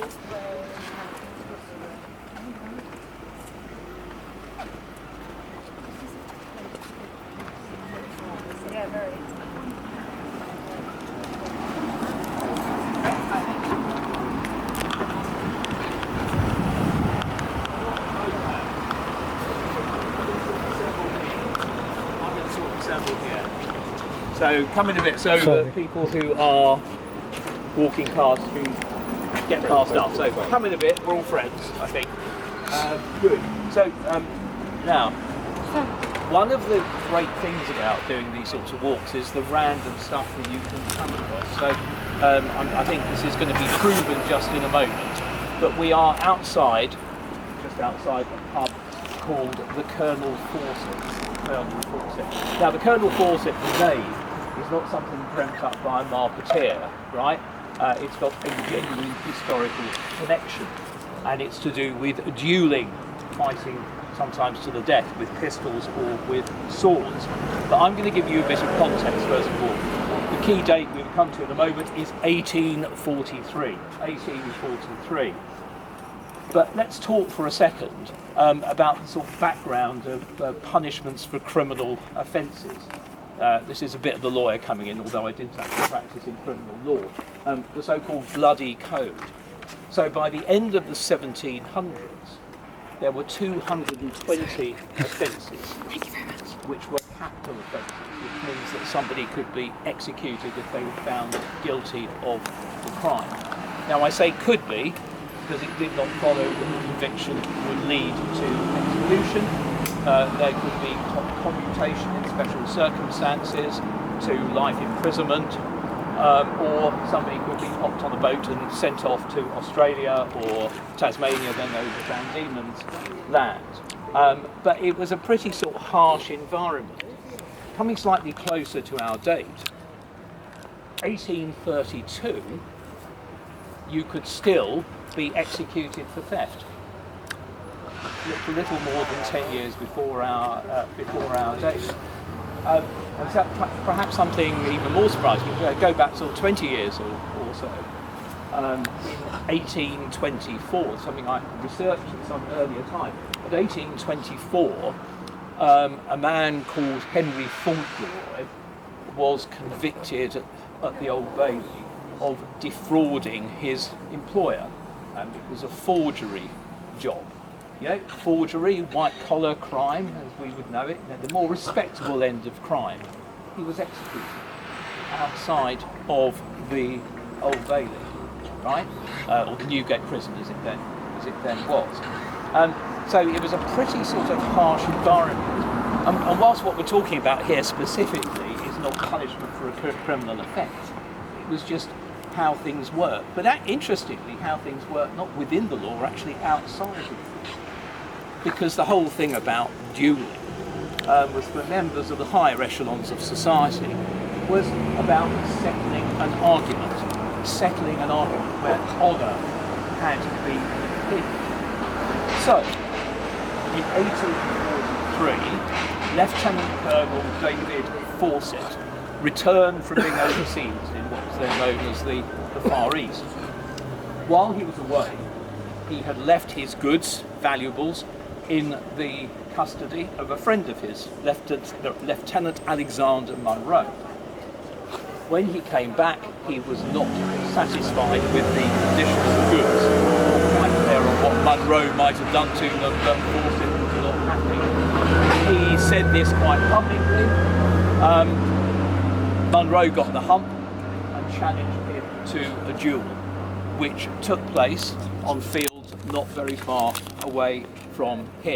Yeah, very. So come in a bit, so the people who are walking past, who get past us. So come in a bit, we're all friends, I think. Good. So now, one of the great things about doing these sorts of walks is the random stuff that you can come across. So I think this is going to be proven just in a moment, but we are outside, just outside a pub called the Colonel Corset. Now the Colonel Corset name is not something dreamt up by a marketeer, right? It's got a genuine historical connection, and it's to do with dueling, fighting sometimes to the death with pistols or with swords. But I'm going to give you a bit of context first of all. The key date we'll come to in a moment is 1843. 1843. But let's talk for a second about the sort of background of punishments for criminal offences. This is a bit of the lawyer coming in, although I didn't actually practice in criminal law. The so-called Bloody Code. So by the end of the 1700s, there were 220 offences which were capital offences, which means that somebody could be executed if they were found guilty of the crime. Now I say could be, because it did not follow that the conviction would lead to execution. There could be commutation in special circumstances to life imprisonment, or somebody could be popped on a boat and sent off to Australia or Tasmania, then over Van Diemen's Land. But it was a pretty sort of harsh environment. Coming slightly closer to our date, 1832, you could still be executed for theft. A little more than 10 years before our date. And so perhaps something even more surprising, go back sort of 20 years or so. In 1824, something I researched at some earlier time, at 1824, a man called Henry Fauntleroy was convicted at the Old Bailey of defrauding his employer. It was a forgery job. Forgery, white-collar crime, as we would know it, the more respectable end of crime. He was executed outside of the Old Bailey, right? Or the Newgate prison, as it then was. So it was a pretty sort of harsh environment. And whilst what we're talking about here specifically is not punishment for a criminal offence, it was just how things work. But interestingly, how things work not within the law, actually outside of it. Because the whole thing about dueling was for members of the higher echelons of society was about settling an argument where honour had been hidden. So, in 1843, Lieutenant Colonel David Fawcett returned from being overseas in what was then known as the Far East. While he was away, he had left his goods, valuables, in the custody of a friend of his, Lieutenant Alexander Munro. When he came back, he was not satisfied with the condition of the goods, not quite clear on what Munro might have done to them, but Fawcett was not happy. He said this quite publicly. Munro got the hump and challenged him to a duel, which took place on fields not very far away from here.